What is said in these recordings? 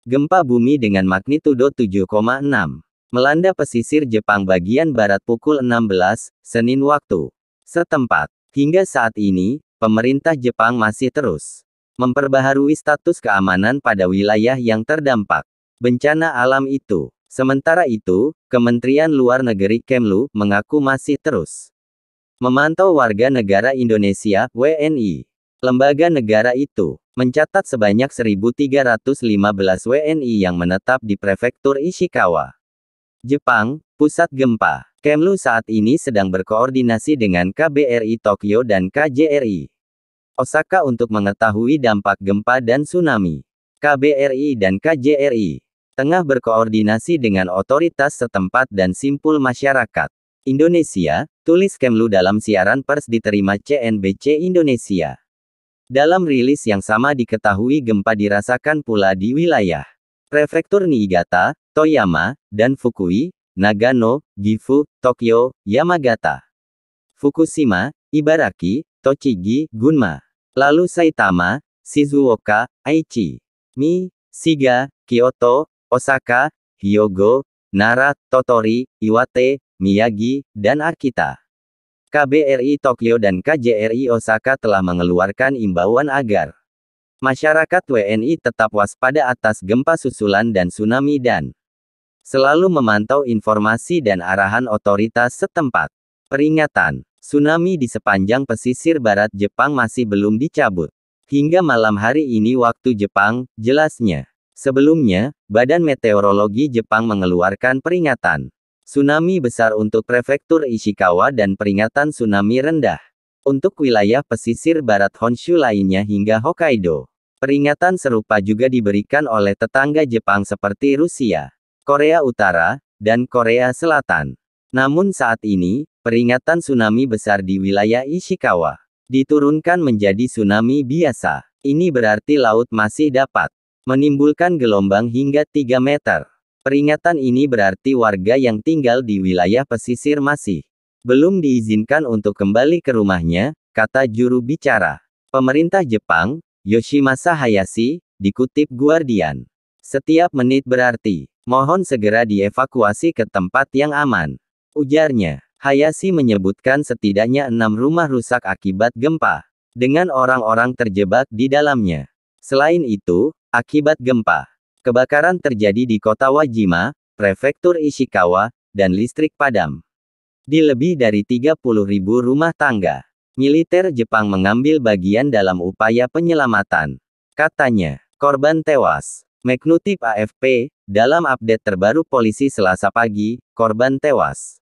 Gempa bumi dengan magnitudo 7,6 melanda pesisir Jepang bagian barat pukul 16, Senin waktu setempat. Hingga saat ini, pemerintah Jepang masih terus memperbaharui status keamanan pada wilayah yang terdampak bencana alam itu. Sementara itu, Kementerian Luar Negeri Kemlu mengaku masih terus memantau warga negara Indonesia, WNI. Lembaga negara itu mencatat sebanyak 1.315 WNI yang menetap di prefektur Ishikawa, Jepang, pusat gempa. Kemlu saat ini sedang berkoordinasi dengan KBRI Tokyo dan KJRI Osaka untuk mengetahui dampak gempa dan tsunami. KBRI dan KJRI tengah berkoordinasi dengan otoritas setempat dan simpul masyarakat Indonesia, tulis Kemlu dalam siaran pers diterima CNBC Indonesia. Dalam rilis yang sama diketahui gempa dirasakan pula di wilayah prefektur Niigata, Toyama, dan Fukui, Nagano, Gifu, Tokyo, Yamagata, Fukushima, Ibaraki, Tochigi, Gunma, lalu Saitama, Shizuoka, Aichi, Mi, Shiga, Kyoto, Osaka, Hyogo, Nara, Tottori, Iwate, Miyagi, dan Akita. KBRI Tokyo dan KJRI Osaka telah mengeluarkan imbauan agar masyarakat WNI tetap waspada atas gempa susulan dan tsunami dan selalu memantau informasi dan arahan otoritas setempat. Peringatan tsunami di sepanjang pesisir barat Jepang masih belum dicabut hingga malam hari ini waktu Jepang, jelasnya. Sebelumnya, Badan Meteorologi Jepang mengeluarkan peringatan tsunami besar untuk prefektur Ishikawa dan peringatan tsunami rendah untuk wilayah pesisir barat Honshu lainnya hingga Hokkaido. Peringatan serupa juga diberikan oleh tetangga Jepang seperti Rusia, Korea Utara, dan Korea Selatan. Namun saat ini, peringatan tsunami besar di wilayah Ishikawa diturunkan menjadi tsunami biasa. Ini berarti laut masih dapat menimbulkan gelombang hingga 3 meter. Peringatan ini berarti warga yang tinggal di wilayah pesisir masih belum diizinkan untuk kembali ke rumahnya, kata juru bicara pemerintah Jepang, Yoshimasa Hayashi, dikutip Guardian. Setiap menit berarti, mohon segera dievakuasi ke tempat yang aman, ujarnya. Hayashi menyebutkan setidaknya 6 rumah rusak akibat gempa, dengan orang-orang terjebak di dalamnya. Selain itu, akibat gempa, kebakaran terjadi di kota Wajima, prefektur Ishikawa, dan listrik padam di lebih dari 30.000 rumah tangga. Militer Jepang mengambil bagian dalam upaya penyelamatan. Katanya, korban tewas. Mengutip AFP, dalam update terbaru polisi Selasa pagi, korban tewas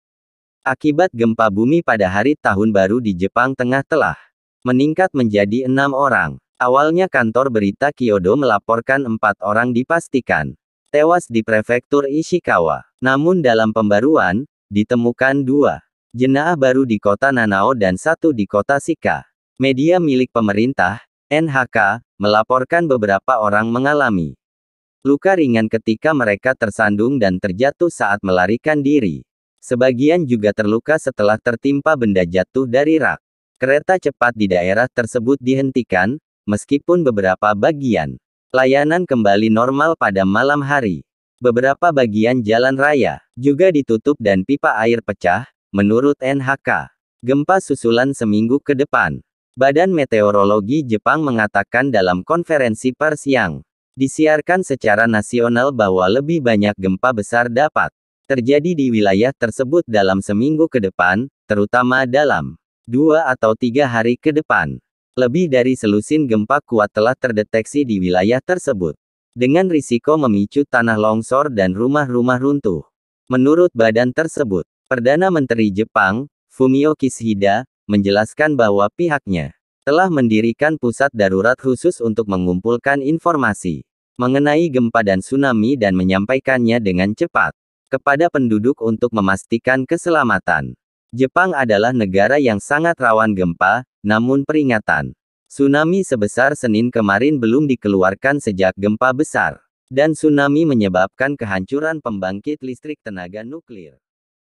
akibat gempa bumi pada hari tahun baru di Jepang Tengah telah meningkat menjadi 6 orang. Awalnya kantor berita Kyodo melaporkan 4 orang dipastikan tewas di prefektur Ishikawa. Namun dalam pembaruan, ditemukan 2 jenazah baru di kota Nanao dan 1 di kota Shika. Media milik pemerintah, NHK, melaporkan beberapa orang mengalami luka ringan ketika mereka tersandung dan terjatuh saat melarikan diri. Sebagian juga terluka setelah tertimpa benda jatuh dari rak kereta cepat di daerah tersebut dihentikan, meskipun beberapa bagian layanan kembali normal pada malam hari. Beberapa bagian jalan raya juga ditutup dan pipa air pecah, menurut NHK. Gempa susulan seminggu ke depan. Badan Meteorologi Jepang mengatakan dalam konferensi pers yang disiarkan secara nasional bahwa lebih banyak gempa besar dapat terjadi di wilayah tersebut dalam seminggu ke depan, terutama dalam 2 atau 3 hari ke depan. Lebih dari selusin gempa kuat telah terdeteksi di wilayah tersebut, dengan risiko memicu tanah longsor dan rumah-rumah runtuh. Menurut badan tersebut, Perdana Menteri Jepang, Fumio Kishida, menjelaskan bahwa pihaknya telah mendirikan pusat darurat khusus untuk mengumpulkan informasi mengenai gempa dan tsunami dan menyampaikannya dengan cepat kepada penduduk untuk memastikan keselamatan. Jepang adalah negara yang sangat rawan gempa, namun peringatan tsunami sebesar Senin kemarin belum dikeluarkan sejak gempa besar dan tsunami menyebabkan kehancuran pembangkit listrik tenaga nuklir.